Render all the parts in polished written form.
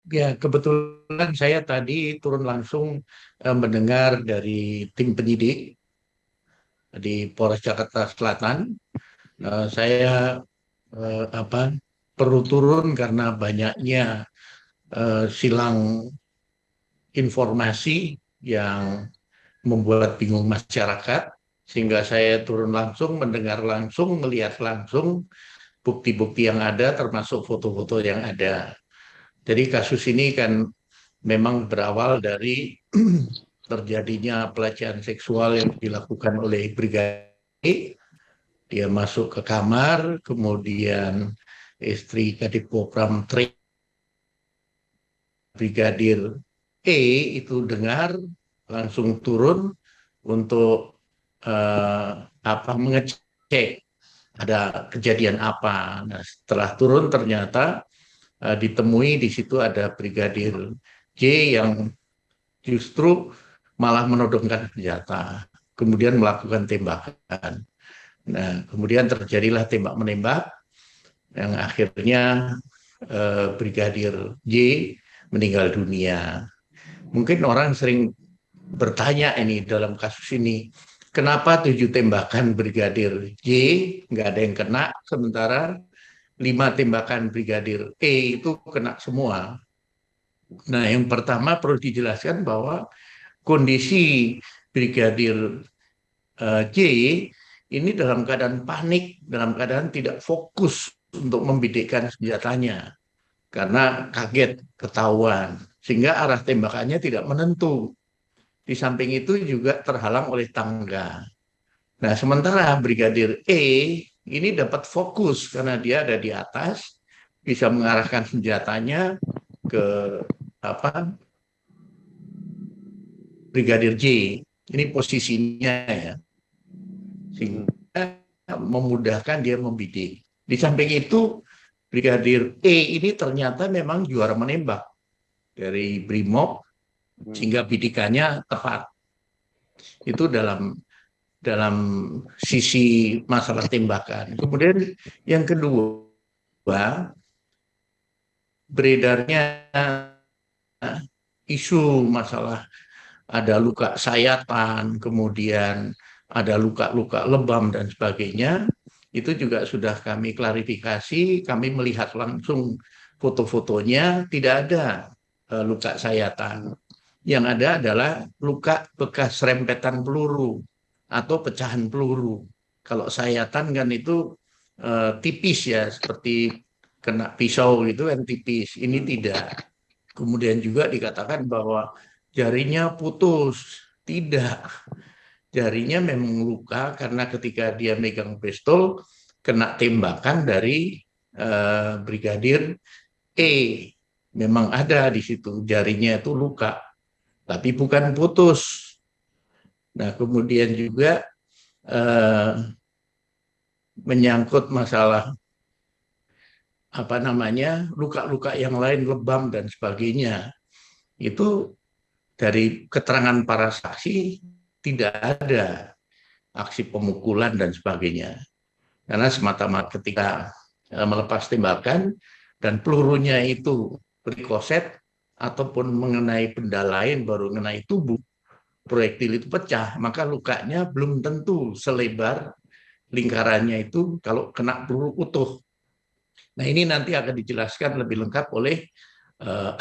Ya, kebetulan saya tadi turun langsung mendengar dari tim penyidik di Polres Jakarta Selatan. Saya apa perlu turun karena banyaknya silang informasi yang membuat bingung masyarakat, sehingga saya turun langsung, mendengar langsung, melihat langsung bukti-bukti yang ada, termasuk foto-foto yang ada. Jadi kasus ini kan memang berawal dari terjadinya pelecehan seksual yang dilakukan oleh Brigadir. Dia masuk ke kamar, kemudian istri Kadipropam Brigadir E itu dengar, langsung turun untuk mengecek ada kejadian apa. Nah, setelah turun ternyata ditemui di situ ada Brigadir J yang justru malah menodongkan senjata, kemudian melakukan tembakan. Nah, kemudian terjadilah tembak menembak yang akhirnya Brigadir J meninggal dunia. Mungkin orang sering bertanya ini dalam kasus ini, kenapa 7 tembakan Brigadir J nggak ada yang kena, sementara 5 tembakan Brigadir E itu kena semua. Nah, yang pertama perlu dijelaskan bahwa kondisi Brigadir J ini dalam keadaan panik, dalam keadaan tidak fokus untuk membidikkan senjatanya karena kaget ketahuan, sehingga arah tembakannya tidak menentu. Di samping itu juga terhalang oleh tangga. Nah, sementara Brigadir E ini dapat fokus karena dia ada di atas, bisa mengarahkan senjatanya ke apa Brigadir J. Ini posisinya ya, Mm-mm. sehingga memudahkan dia membidik. Di samping itu, Brigadir E ini ternyata memang juara menembak dari Brimob, Mm-mm. sehingga bidikannya tepat. Itu dalam dalam sisi masalah tembakan. Kemudian yang kedua, beredarnya isu masalah ada luka sayatan, kemudian ada luka-luka lebam dan sebagainya. Itu juga sudah kami klarifikasi, kami melihat langsung foto-fotonya, tidak ada luka sayatan. Yang ada adalah luka bekas rempetan peluru atau pecahan peluru. Kalau sayatan kan itu tipis ya, seperti kena pisau gitu kan tipis. Ini Mm-mm. tidak. Kemudian juga dikatakan bahwa jarinya putus. Tidak. Jarinya memang luka karena ketika dia megang pistol kena tembakan dari Brigadir E. Memang ada di situ jarinya itu luka, tapi bukan putus. Nah, kemudian juga eh, menyangkut masalah apa namanya luka-luka yang lain, lebam dan sebagainya. Itu dari keterangan para saksi tidak ada aksi pemukulan dan sebagainya. Karena semata-mata ketika melepas tembakan dan pelurunya itu berikoset ataupun mengenai benda lain baru mengenai tubuh, proyektil itu pecah, maka lukanya belum tentu selebar lingkarannya itu kalau kena peluru utuh. Nah, ini nanti akan dijelaskan lebih lengkap oleh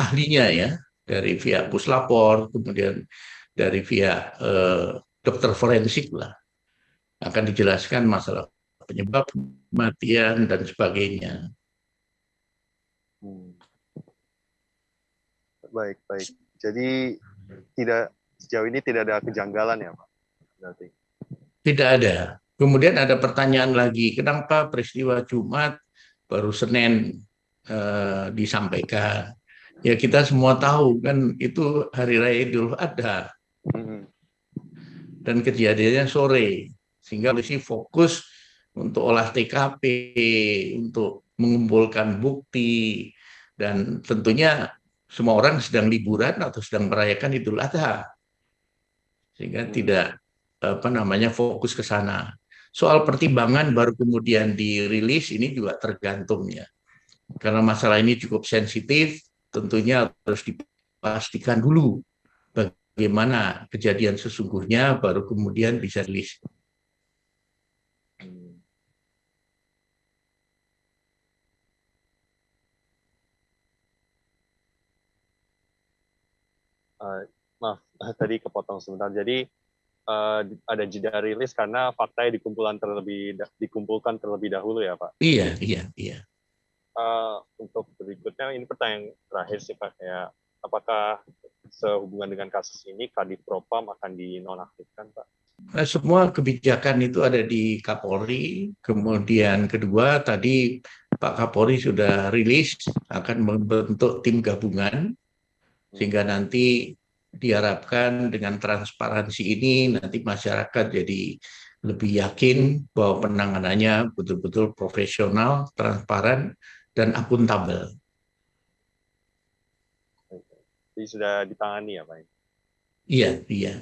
ahlinya ya, dari pihak puslapor, kemudian dari pihak dokter forensik lah, akan dijelaskan masalah penyebab kematian dan sebagainya. Hmm. Baik, baik. Jadi tidak sejauh ini tidak ada kejanggalan ya, Pak? Berarti. Tidak ada. Kemudian ada pertanyaan lagi, kenapa peristiwa Jumat baru Senin disampaikan? Ya kita semua tahu kan itu hari raya Idul Adha Mm-mm. dan kejadiannya sore, sehingga polisi fokus untuk olah TKP, untuk mengumpulkan bukti, dan tentunya semua orang sedang liburan atau sedang merayakan Idul Adha, sehingga Mm-mm. tidak fokus ke sana. Soal pertimbangan baru kemudian dirilis ini juga tergantung ya, karena masalah ini cukup sensitif, tentunya harus dipastikan dulu bagaimana kejadian sesungguhnya, baru kemudian bisa rilis. Maaf, tadi kepotong sebentar. Jadi ada jeda rilis karena faktanya dikumpulkan terlebih dahulu ya Pak. Iya, iya, iya. Untuk berikutnya ini pertanyaan terakhir sih Pak, kayak apakah sehubungan dengan kasus ini Kadif Propam akan dinonaktifkan Pak? Nah, semua kebijakan itu ada di Kapolri. Kemudian kedua, tadi Pak Kapolri sudah rilis akan membentuk tim gabungan, sehingga nanti diharapkan dengan transparansi ini nanti masyarakat jadi lebih yakin bahwa penanganannya betul-betul profesional, transparan, dan akuntabel. Jadi sudah ditangani ya Pak? Iya, iya.